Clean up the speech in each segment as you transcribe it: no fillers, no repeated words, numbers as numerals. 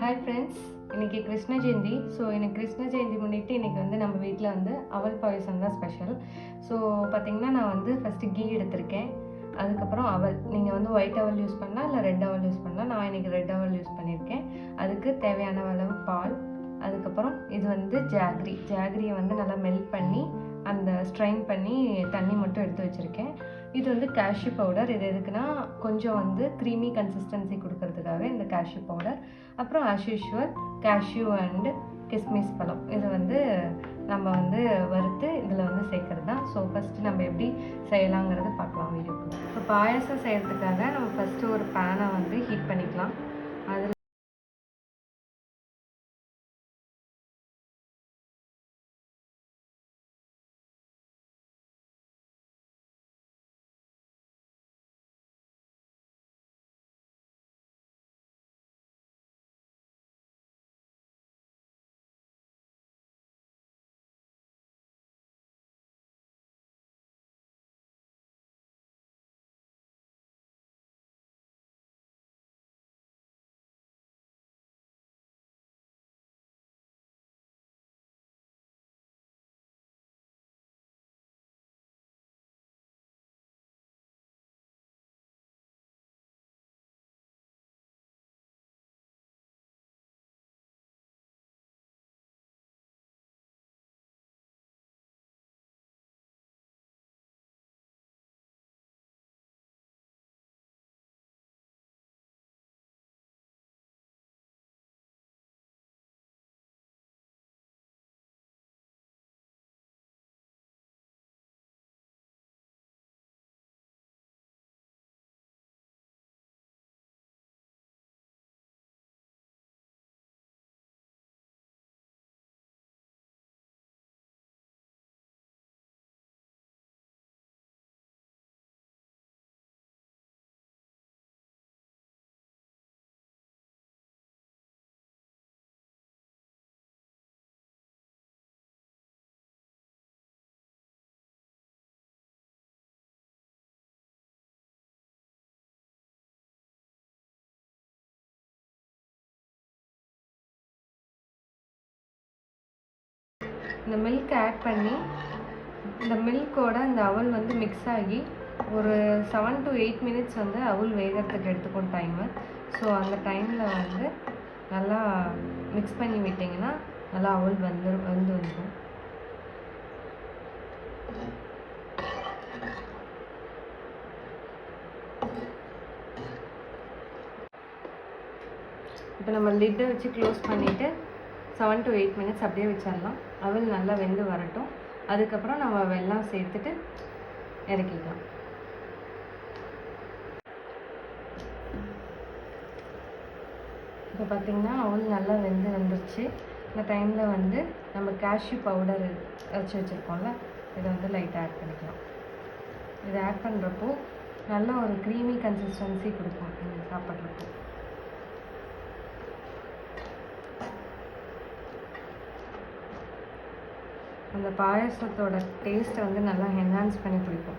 Hi friends, இன்றைக்கி Krishna Jayanthi. So எனக்கு கிருஷ்ண ஜெயந்தி முன்னிட்டு இன்றைக்கி நம்ம வீட்டில் அவல் பாயசம் தான் ஸ்பெஷல். ஸோ பார்த்திங்கன்னா நான் ஃபஸ்ட்டு கீ எடுத்திருக்கேன். அதுக்கப்புறம் அவல், நீங்கள் ஒயிட் அவல் யூஸ் பண்ணலாம், இல்லை ரெட் அவல் யூஸ் பண்ணலாம். நான் இன்றைக்கி ரெட் அவல் யூஸ் பண்ணியிருக்கேன். அதுக்கு தேவையான அளவு பால். அதுக்கப்புறம் இது ஜாகரியை நல்லா மெல்ட் பண்ணி அந்த ஸ்ட்ரைன் பண்ணி தண்ணி மட்டும் எடுத்து வச்சுருக்கேன். இது கேஷ்யூ பவுடர். இது எதுக்குன்னா கொஞ்சம் க்ரீமி கன்சிஸ்டன்சி கொடுக்கறதுக்காக இந்த கேஷ்யூ பவுடர். அப்புறம் ஆஸ் யூஷுவல் கேஷ்யூ அண்டு கிஸ்மிஸ் பழம். இது நம்ம வறுத்து இதில் சேர்க்கறது தான். ஸோ ஃபஸ்ட்டு நம்ம எப்படி செய்யலாங்கிறத பார்க்கலாம் வீடியோக்குள்ள. இப்போ பாயாசம் செய்கிறதுக்காக நம்ம ஃபஸ்ட்டு ஒரு பேனை ஹீட் பண்ணிக்கலாம். அதில் இந்த மில்க் ஆட் பண்ணி இந்த மில்கோட இந்த அவல் மிக்ஸ் ஆகி ஒரு 7 to 8 minutes அவல் வேகிறதுக்கு எடுத்துக்கும் டைமு. ஸோ அந்த டைமில் நல்லா மிக்ஸ் பண்ணி விட்டிங்கன்னா நல்லா அவல் வந்துடும். இப்போ நம்ம லிட்டை வச்சு க்ளோஸ் பண்ணிவிட்டு 7 to 8 minutes அப்படியே வச்சிடலாம். அவல் நல்லா வெந்து வரட்டும். அதுக்கப்புறம் நம்ம வெல்லம் சேர்த்துட்டு இறக்கிக்கலாம். இப்போ பார்த்திங்கன்னா அவல் நல்லா வெந்து வந்துருச்சு. இந்த டைமில் நம்ம கேஷ்யூ பவுடர் வச்சுருக்கோம்ல, இதை லைட்டாக ஆட் பண்ணிக்கலாம். இதை ஆட் பண்ணுறப்போ நல்ல ஒரு க்ரீமி கன்சிஸ்டன்சி கொடுக்கும் நீங்கள் சாப்பிட்றப்போ. அந்த பாயசத்தோட டேஸ்ட்டை நல்லா என்ஹான்ஸ் பண்ணி பிடிக்கும்.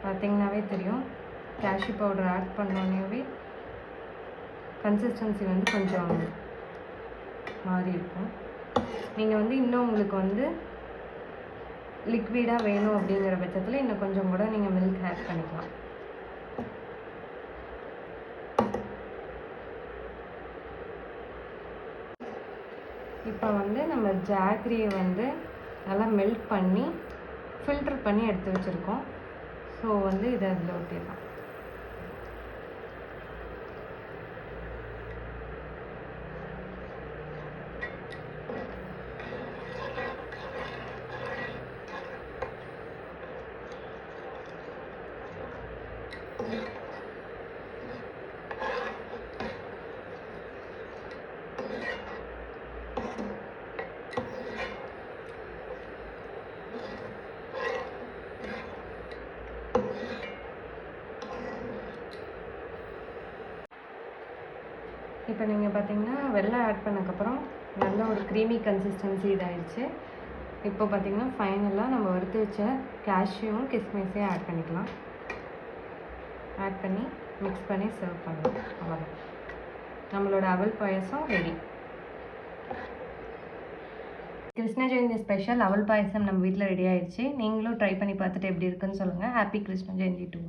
பார்த்திங்கனாவே தெரியும், கேஷ்யூ பவுடர் ஆட் பண்ணோன்னே கன்சிஸ்டன்சி கொஞ்சம் மாறி இருக்கும். நீங்கள் இன்னும் உங்களுக்கு லிக்விடாக வேணும் அப்படிங்கிற பட்சத்தில் இன்னும் கொஞ்சம் கூட நீங்கள் மில்க் ஆட் பண்ணிக்கலாம். இப்போ நம்ம ஜாகரியை நல்லா மெல்ட் பண்ணி ஃபில்டர் பண்ணி எடுத்து வச்சுருக்கோம். ஸோ இதை அதில் ஊற்றிடலாம். இப்போ நீங்கள் பார்த்தீங்கன்னா வெல்லம் ஆட் பண்ணக்கப்புறம் நல்ல ஒரு க்ரீமி கன்சிஸ்டன்சி இதாகிடுச்சு. இப்போ பார்த்தீங்கன்னா ஃபைனலாக நம்ம வறுத்து வச்ச கேஷ்யூவும் கிஸ்மிஸையும் ஆட் பண்ணிக்கலாம். ஆட் பண்ணி மிக்ஸ் பண்ணி சர்வ் பண்ணலாம். அவ்வளோதான். நம்மளோட அவல் பாயசம் ரெடி. கிருஷ்ண ஜெயந்தி ஸ்பெஷல் அவல் பாயசம் நம்ம வீட்டில் ரெடி ஆயிடுச்சு. நீங்களும் ட்ரை பண்ணி பார்த்துட்டு எப்படி இருக்குன்னு சொல்லுங்கள். Happy Krishna Jayanthi to.